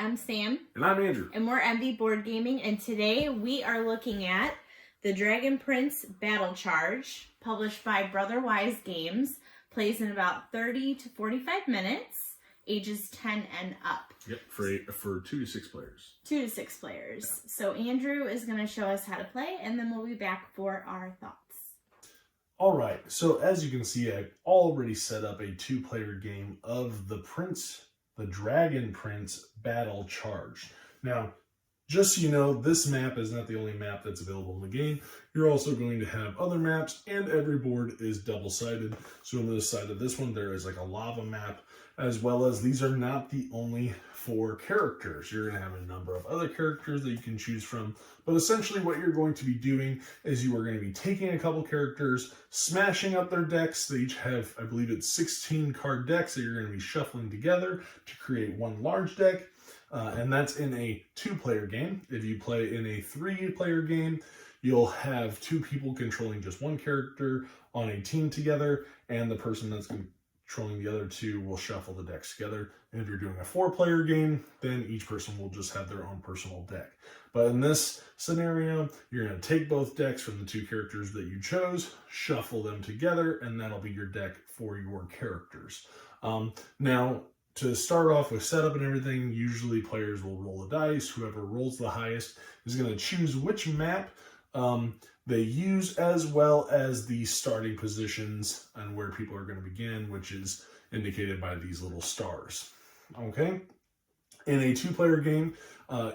I'm Sam. And I'm Andrew. And we're MB Board Gaming, and today we are looking at the Dragon Prince Battlecharged, published by Brother Wise Games. Plays in about 30 to 45 minutes, ages 10 and up. Yep, for 2 to 6 players. 2 to 6 players. Yeah. So Andrew is going to show us how to play, and then we'll be back for our thoughts. All right, so as you can see, I've already set up a 2-player game of the Dragon Prince Battlecharged. Now, just so you know, this map is not the only map that's available in the game. You're also going to have other maps, and every board is double-sided. So on the side of this one, there is like a lava map, as well as these are not the only 4 characters. You're going to have a number of other characters that you can choose from. But essentially what you're going to be doing is you are going to be taking a couple characters, smashing up their decks. They each have, I believe it's 16 card decks that you're going to be shuffling together to create one large deck. And that's in a 2-player game. If you play in a 3-player game, you'll have 2 people controlling just one character on a team together, and the person that's controlling the other 2 will shuffle the decks together. And if you're doing a 4-player game, then each person will just have their own personal deck. But in this scenario, you're going to take both decks from the 2 characters that you chose, shuffle them together, and that'll be your deck for your characters. Now, to start off with setup and everything, usually players will roll the dice. Whoever rolls the highest is going to choose which map they use, as well as the starting positions and where people are going to begin, which is indicated by these little stars. Okay? In a 2-player game,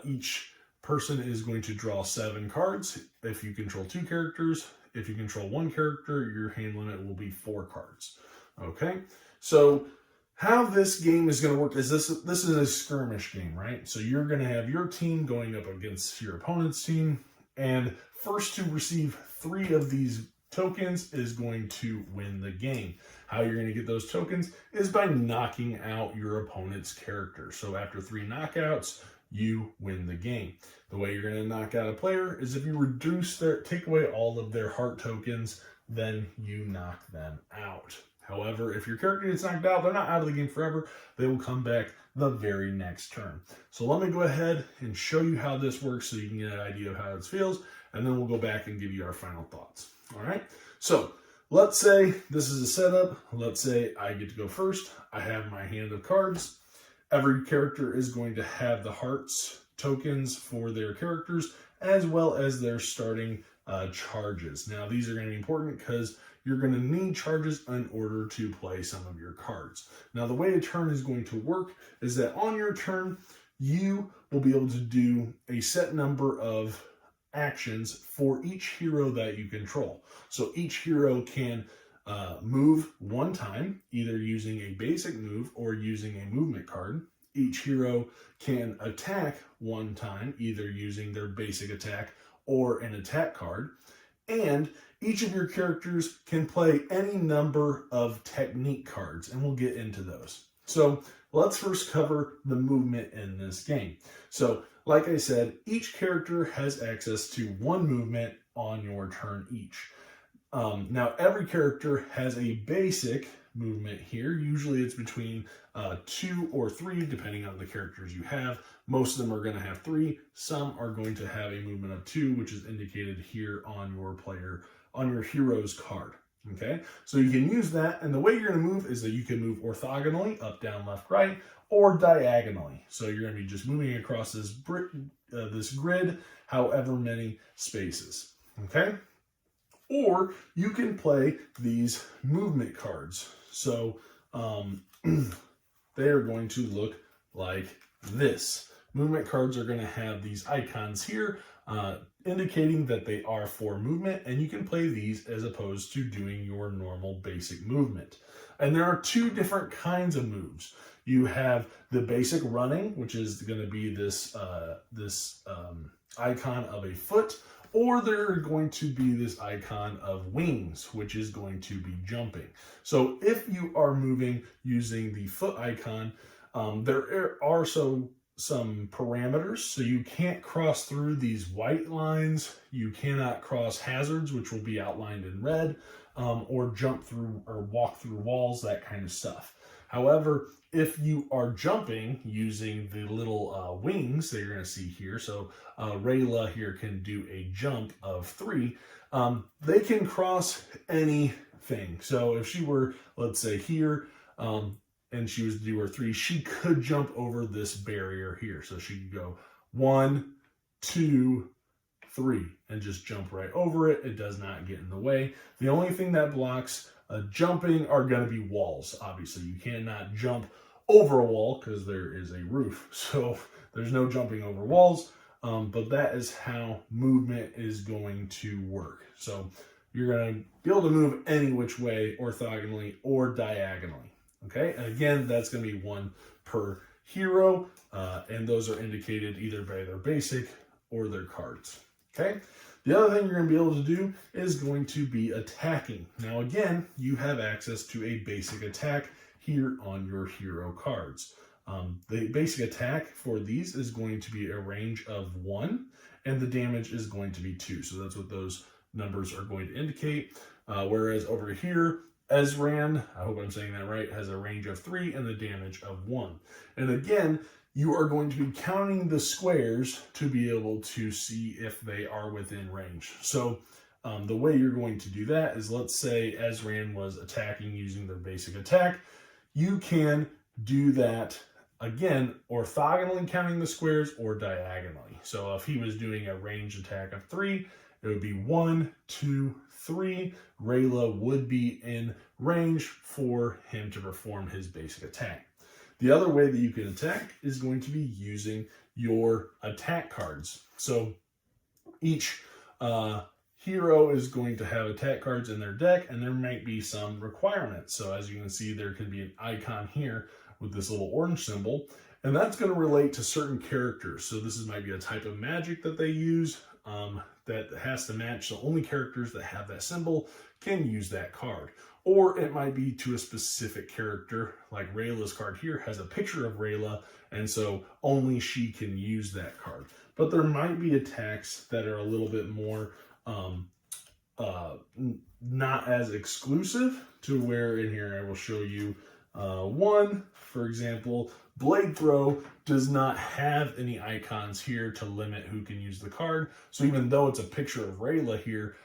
each person is going to draw 7 cards. If you control 2 characters, if you control 1 character, your hand limit will be 4 cards. Okay? So how this game is going to work is this is a skirmish game, right? So you're going to have your team going up against your opponent's team, and first to receive 3 of these tokens is going to win the game. How you're going to get those tokens is by knocking out your opponent's character. So after 3 knockouts, you win the game. The way you're going to knock out a player is if you take away all of their heart tokens, then you knock them out. However, if your character gets knocked out, they're not out of the game forever. They will come back the very next turn. So let me go ahead and show you how this works so you can get an idea of how it feels, and then we'll go back and give you our final thoughts. All right? So let's say this is a setup. Let's say I get to go first. I have my hand of cards. Every character is going to have the hearts tokens for their characters, as well as their starting charges. Now, these are going to be important because you're going to need charges in order to play some of your cards. Now, the way a turn is going to work is that on your turn, you will be able to do a set number of actions for each hero that you control. So each hero can move 1 time, either using a basic move or using a movement card. Each hero can attack 1 time, either using their basic attack or an attack card. And each of your characters can play any number of technique cards, and we'll get into those. So let's first cover the movement in this game. So like I said, each character has access to 1 movement on your turn each. Now every character has a basic movement here. Usually it's between 2 or 3, depending on the characters you have. Most of them are going to have 3. Some are going to have a movement of 2, which is indicated here on your hero's card. Okay, so you can use that, and the way you're going to move is that you can move orthogonally, up, down, left, right, or diagonally. So you're going to be just moving across this grid, however many spaces. Okay, or you can play these movement cards. So they are going to look like this. Movement cards are going to have these icons here, indicating that they are for movement, and you can play these as opposed to doing your normal basic movement. And there are 2 different kinds of moves. You have the basic running, which is going to be this icon of a foot, or they're going to be this icon of wings, which is going to be jumping. So if you are moving using the foot icon, there are some parameters. So you can't cross through these white lines. You cannot cross hazards, which will be outlined in red, or jump through or walk through walls, that kind of stuff. However, if you are jumping using the little wings that you're going to see here, so Rayla here can do a jump of 3, they can cross anything. So if she were, let's say here, and she was to do her 3, she could jump over this barrier here. So she could go 1, 2, 3, and just jump right over it. It does not get in the way. The only thing that blocks jumping are going to be walls. Obviously, you cannot jump over a wall because there is a roof. So there's no jumping over walls, but that is how movement is going to work. So you're going to be able to move any which way, orthogonally or diagonally. Okay, and again, that's going to be 1 per hero, and those are indicated either by their basic or their cards. Okay, the other thing you're going to be able to do is going to be attacking. Now again, you have access to a basic attack here on your hero cards. The basic attack for these is going to be a range of 1, and the damage is going to be 2. So that's what those numbers are going to indicate. Whereas over here, Ezran, I hope I'm saying that right, has a range of 3 and the damage of 1. And again, you are going to be counting the squares to be able to see if they are within range. So the way you're going to do that is, let's say Ezran was attacking using their basic attack. You can do that, again, orthogonally counting the squares or diagonally. So if he was doing a range attack of 3, it would be 1, 2, 3. Rayla would be in range for him to perform his basic attack. The other way that you can attack is going to be using your attack cards. So each hero is going to have attack cards in their deck, and there might be some requirements. So as you can see, there could be an icon here with this little orange symbol, and that's going to relate to certain characters. So this might be a type of magic that they use that has to match. So only characters that have that symbol can use that card. Or it might be to a specific character, like Rayla's card here has a picture of Rayla, and so only she can use that card. But there might be attacks that are a little bit more not as exclusive, to where in here I will show you one, for example. Blade Throw does not have any icons here to limit who can use the card. So even though it's a picture of Rayla here,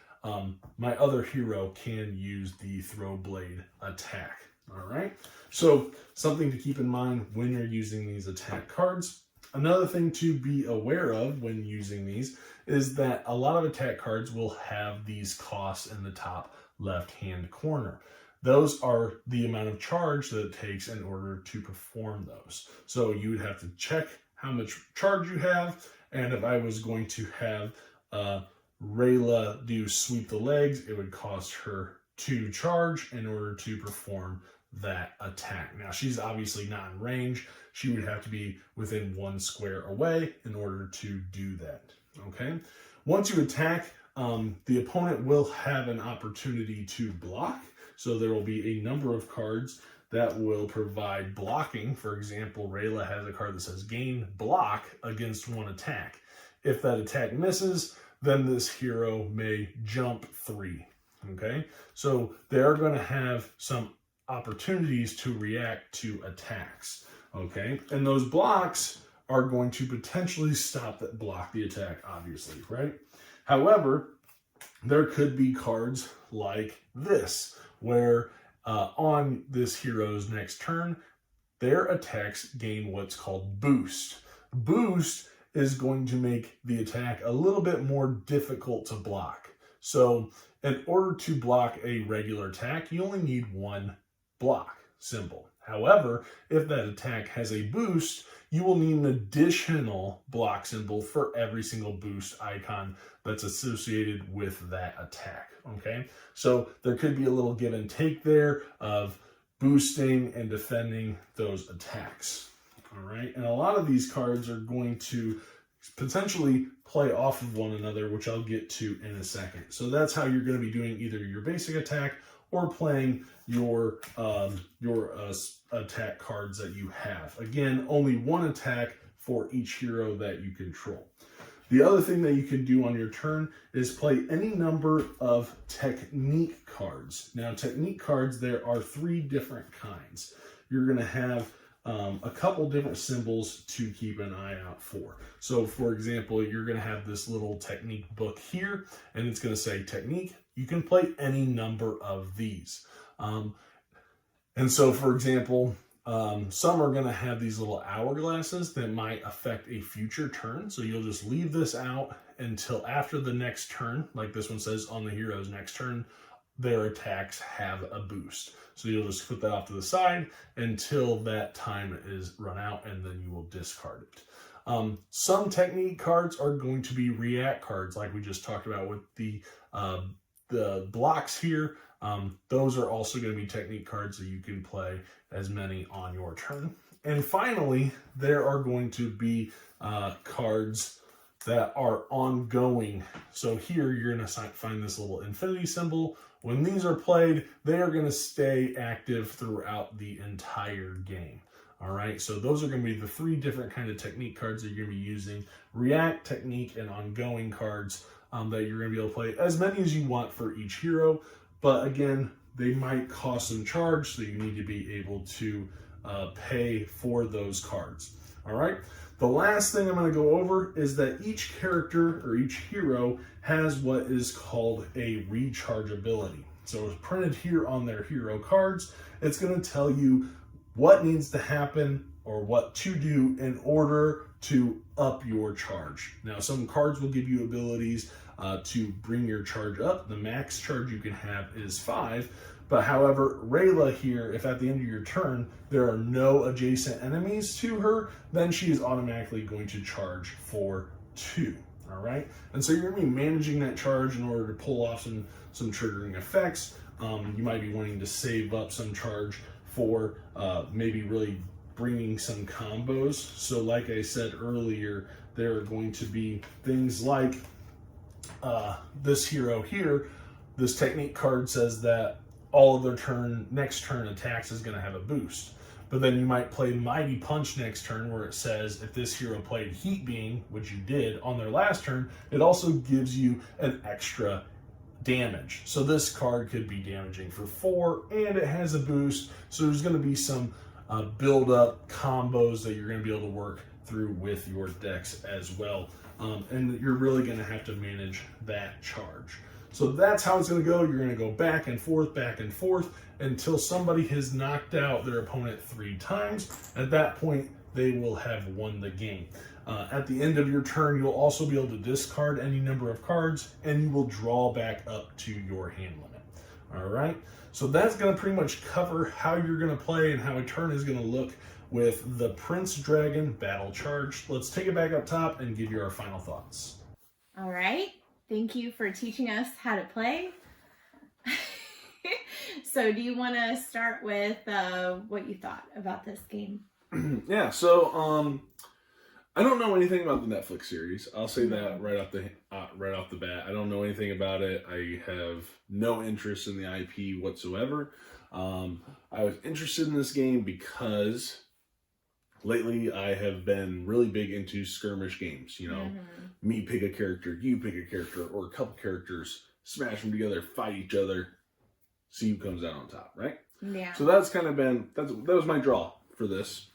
my other hero can use the Throw Blade attack. All right. So something to keep in mind when you're using these attack cards. Another thing to be aware of when using these is that a lot of attack cards will have these costs in the top left-hand corner. Those are the amount of charge that it takes in order to perform those. So you would have to check how much charge you have, and if I was going to have Rayla do Sweep the Legs, it would cost her 2 charge in order to perform that attack. Now, she's obviously not in range. She would have to be within 1 square away in order to do that. Okay. Once you attack, the opponent will have an opportunity to block. So there will be a number of cards that will provide blocking. For example, Rayla has a card that says gain block against 1 attack. If that attack misses, then this hero may jump 3. Okay. So they are going to have some opportunities to react to attacks. Okay. And those blocks are going to potentially block the attack, obviously, right? However, there could be cards like this, where on this hero's next turn, their attacks gain what's called boost. Boost is going to make the attack a little bit more difficult to block. So in order to block a regular attack, you only need 1 block symbol. However, if that attack has a boost, you will need an additional block symbol for every single boost icon that's associated with that attack. Okay, so there could be a little give and take there of boosting and defending those attacks. All right, and a lot of these cards are going to potentially play off of one another, which I'll get to in a second. So that's how you're going to be doing either your basic attack or playing your attack cards that you have. Again, only 1 attack for each hero that you control. The other thing that you can do on your turn is play any number of technique cards. Now, technique cards, there are 3 different kinds. you're going to have a couple different symbols to keep an eye out for. So for example, you're going to have this little technique book here, and it's going to say technique. You can play any number of these. And so for example, some are going to have these little hourglasses that might affect a future turn. So you'll just leave this out until after the next turn. Like this one says, on the hero's next turn, their attacks have a boost. So you'll just put that off to the side until that time is run out, and then you will discard it. Some technique cards are going to be react cards, like we just talked about with the blocks here. Those are also going to be technique cards that you can play as many on your turn. And finally, there are going to be cards that are ongoing. So here you're going to find this little infinity symbol. When these are played, they are going to stay active throughout the entire game. All right, so those are going to be the 3 different kind of technique cards that you're going to be using: react, technique, and ongoing cards that you're going to be able to play as many as you want for each hero. But again, they might cost some charge, so you need to be able to pay for those cards. All right. The last thing I'm going to go over is that each character or each hero has what is called a recharge ability. So it's printed here on their hero cards. It's going to tell you what needs to happen or what to do in order to up your charge. Now, some cards will give you abilities to bring your charge up. The max charge you can have is 5. But however, Rayla here, if at the end of your turn there are no adjacent enemies to her, then she is automatically going to charge for 2. All right, and so you're going to be managing that charge in order to pull off some triggering effects. You might be wanting to save up some charge for maybe really bringing some combos. So like I said earlier, there are going to be things like this hero here. This technique card says that all of their next turn attacks is going to have a boost. But then you might play Mighty Punch next turn, where it says if this hero played Heat Beam, which you did on their last turn, it also gives you an extra damage. So this card could be damaging for 4, and it has a boost. So there's going to be some build-up combos that you're going to be able to work through with your decks as well. And you're really going to have to manage that charge. So that's how it's going to go. You're going to go back and forth until somebody has knocked out their opponent 3 times. At that point, they will have won the game. At the end of your turn, you'll also be able to discard any number of cards, and you will draw back up to your hand limit. All right, so that's going to pretty much cover how you're going to play and how a turn is going to look with the Prince Dragon Battlecharged. Let's take it back up top and give you our final thoughts. All right. Thank you for teaching us how to play. So do you want to start with what you thought about this game? Yeah, so I don't know anything about the Netflix series. I'll say that right off the bat. I don't know anything about it. I have no interest in the IP whatsoever. I was interested in this game because lately I have been really big into skirmish games. You know, me pick a character, you pick a character, or a couple characters, smash them together, fight each other, see who comes out on top, right? Yeah. So that's kind of been, that was my draw for this.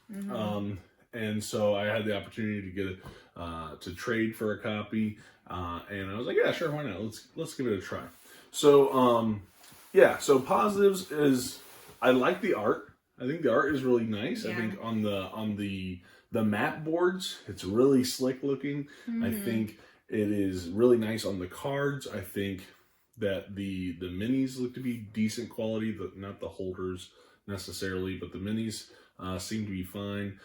And so I had the opportunity to get it, to trade for a copy. And I was like, yeah, sure, why not? Let's give it a try. So, yeah, so positives is I like the art. I think the art is really nice. Yeah. I think on the map boards, it's really slick looking. I think it is really nice on the cards. I think that the minis look to be decent quality, but not the holders necessarily, but the minis seem to be fine.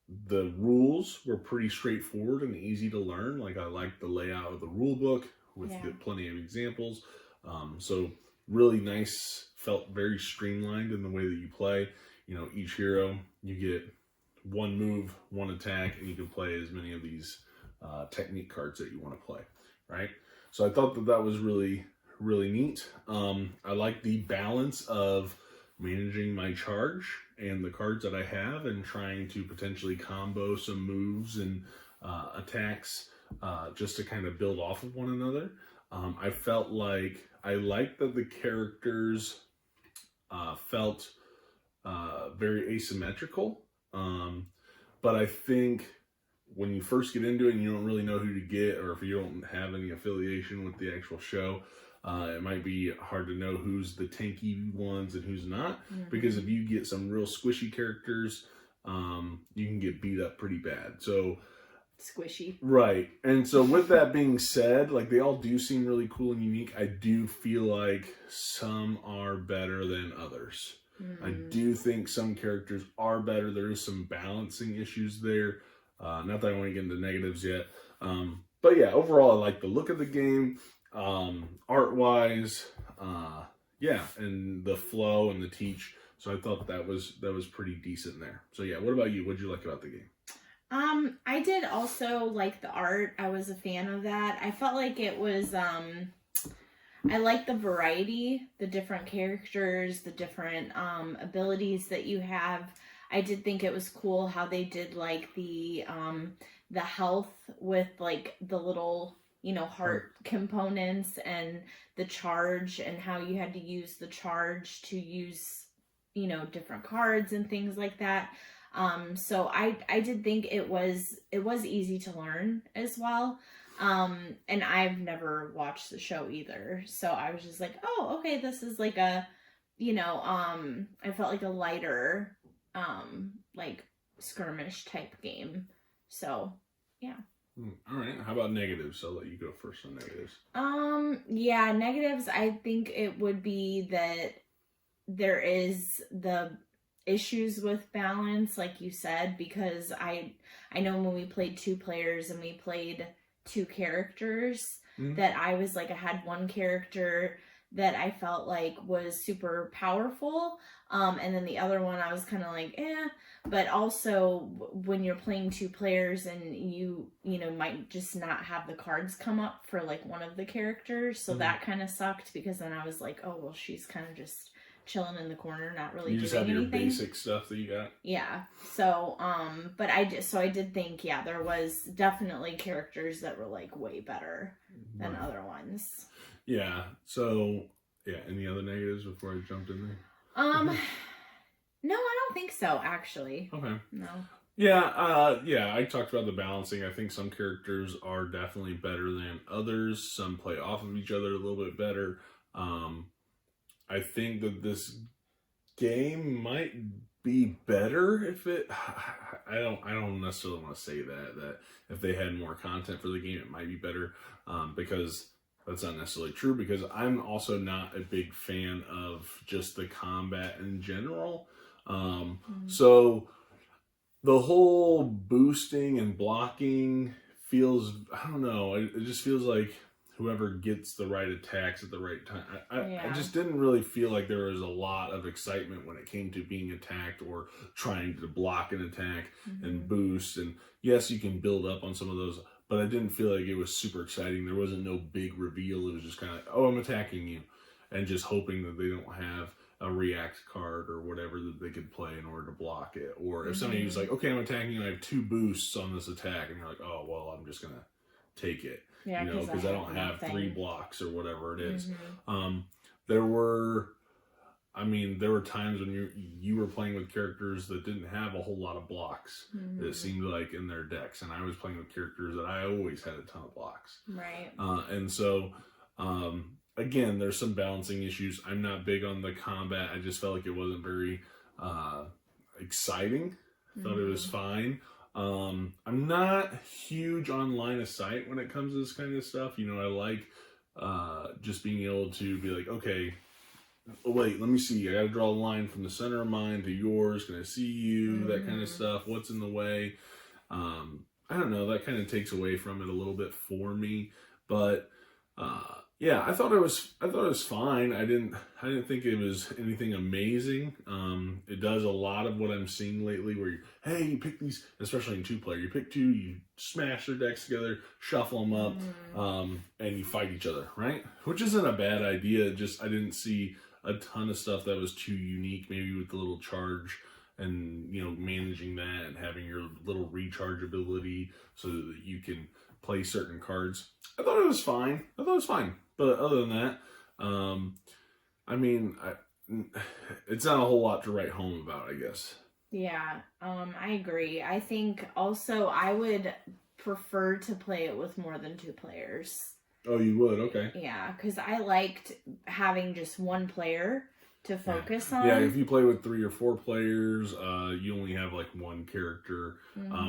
The rules were pretty straightforward and easy to learn. Like, I like the layout of the rule book with plenty of examples. So really nice, felt very streamlined in the way that you play. You know, each hero, you get 1 move, 1 attack, and you can play as many of these technique cards that you want to play, right? So I thought that was really, really neat. I like the balance of managing my charge and the cards that I have and trying to potentially combo some moves and attacks just to kind of build off of one another. I felt like I liked that the characters felt very asymmetrical. But I think when you first get into it and you don't really know who to get, or if you don't have any affiliation with the actual show, it might be hard to know who's the tanky ones and who's not. Because if you get some real squishy characters, you can get beat up pretty bad. So squishy. Right. And so with that being said, like they all do seem really cool and unique. I do feel like some are better than others. I do think some characters are better. There is some balancing issues there. Not that I want to get into negatives yet. But yeah, overall, I like the look of the game. Art-wise, yeah, and the flow and the teach. So I thought that was pretty decent there. So yeah, what about you? What did you like about the game? I did also like the art. I was a fan of that. I felt like it was, I like the variety, the different characters, the different abilities that you have. I did think it was cool how they did like the health with like the little, you know, heart components and the charge and how you had to use the charge to use, you know, different cards and things like that. So I did think it was easy to learn as well. And I've never watched the show either. So I was just like, oh, okay, this is like a, you know, I felt like a lighter, like skirmish type game. So, yeah. All right. How about negatives? I'll let you go first on negatives. Yeah, negatives, I think it would be that there is the issues with balance, like you said, because I know when we played 2 players and we played 2 characters, that I was like, I had one character that I felt like was super powerful, and then the other one I was kind of like, eh. But also when you're playing 2 players and you know, might just not have the cards come up for like one of the characters, so that kind of sucked, because then I was like, oh well, she's kind of just chilling in the corner, not really doing anything. You just have your basic stuff that you got. Yeah. So, but I did think, yeah, there was definitely characters that were like way better than other ones. Yeah. So, yeah. Any other negatives before I jumped in there? No, I don't think so, actually. Okay. No. Yeah. Yeah. I talked about the balancing. I think some characters are definitely better than others. Some play off of each other a little bit better. I think that this game might be better if it. I don't necessarily want to say that if they had more content for the game, it might be better. Because that's not necessarily true. Because I'm also not a big fan of just the combat in general. So the whole boosting and blocking feels. I don't know. It just feels like whoever gets the right attacks at the right time. I just didn't really feel like there was a lot of excitement when it came to being attacked or trying to block an attack and boost. And yes, you can build up on some of those, but I didn't feel like it was super exciting. There wasn't no big reveal. It was just kind of, oh, I'm attacking you, and just hoping that they don't have a react card or whatever that they could play in order to block it. Or if somebody was like, okay, I'm attacking you, I have 2 boosts on this attack, and you're like, oh, well, I'm just going to take it. Yeah, you know, because I don't have 3 blocks or whatever it is. There were times when you were playing with characters that didn't have a whole lot of blocks. It seemed like in their decks, and I was playing with characters that I always had a ton of blocks. Right. And so, again, there's some balancing issues. I'm not big on the combat. I just felt like it wasn't very exciting. Thought it was fine. I'm not huge on line of sight when it comes to this kind of stuff. You know, I like just being able to be like, okay, wait, let me see. I got to draw a line from the center of mine to yours. Can I see you? That kind of stuff. What's in the way? I don't know. That kind of takes away from it a little bit for me. But yeah, I thought it was fine. I didn't think it was anything amazing. It does a lot of what I'm seeing lately, where you pick these, especially in 2-player, you pick 2, you smash their decks together, shuffle them up, and you fight each other, right? Which isn't a bad idea. Just I didn't see a ton of stuff that was too unique. Maybe with the little charge and, you know, managing that and having your little recharge ability so that you can play certain cards. I thought it was fine. But other than that, I mean, it's not a whole lot to write home about, I guess. Yeah, I agree. I think also I would prefer to play it with more than 2 players. Oh, you would? Okay. Yeah, because I liked having just one player to focus on. Yeah, if you play with 3 or 4 players, you only have like one character.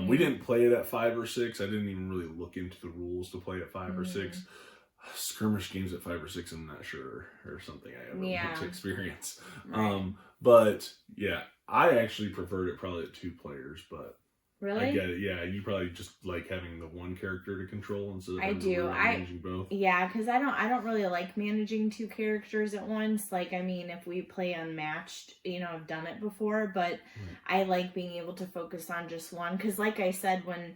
We didn't play it at 5 or 6. I didn't even really look into the rules to play at 5 or 6. Skirmish games at 5 or 6, I'm not sure, or something I ever want to experience. Right. But yeah, I actually preferred it probably at 2 players, but Really? I get it. Yeah, you probably just like having the one character to control instead of managing both. Yeah, because I don't really like managing 2 characters at once. Like, I mean, if we play unmatched, I've done it before, but I like being able to focus on just one. Because, like I said, when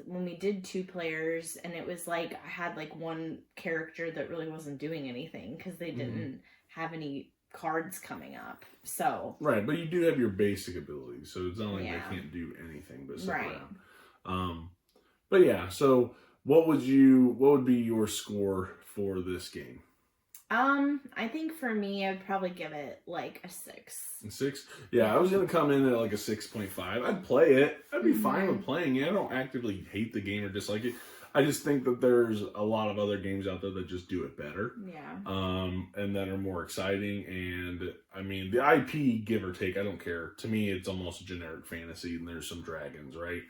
we did 2 players, and it was like I had like one character that really wasn't doing anything because they didn't have any cards coming up. So right, but you do have your basic abilities, so it's not like they can't do anything but sit around. But yeah, so what would be your score for this game? I think for me, I'd probably give it like a 6. A 6? Yeah, I was gonna come in at like a 6.5. I'd play it. I'd be fine with playing it. I don't actively hate the game or dislike it. I just think that there's a lot of other games out there that just do it better. Yeah. And that are more exciting. And I mean, the IP, give or take, I don't care. To me, it's almost generic fantasy, and there's some dragons, right?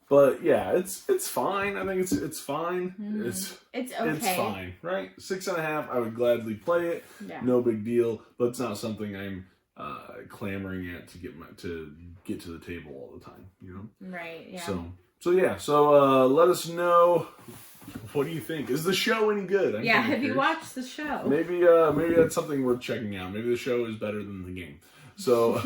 But yeah, it's fine. I think it's fine. It's okay. It's fine, right? 6.5. I would gladly play it. Yeah. No big deal. But it's not something I'm clamoring at to get to the table all the time. Right. Yeah. So yeah, let us know, what do you think? Is the show any good? Have you watched the show? Maybe that's something worth checking out. Maybe the show is better than the game. So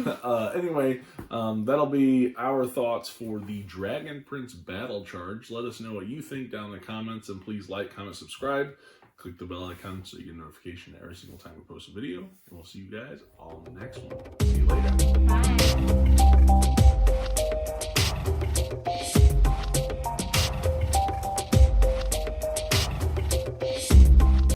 anyway, that'll be our thoughts for the Dragon Prince Battlecharged. Let us know what you think down in the comments, and please like, comment, subscribe. Click the bell icon so you get a notification every single time we post a video. And we'll see you guys on the next one. See you later. Bye.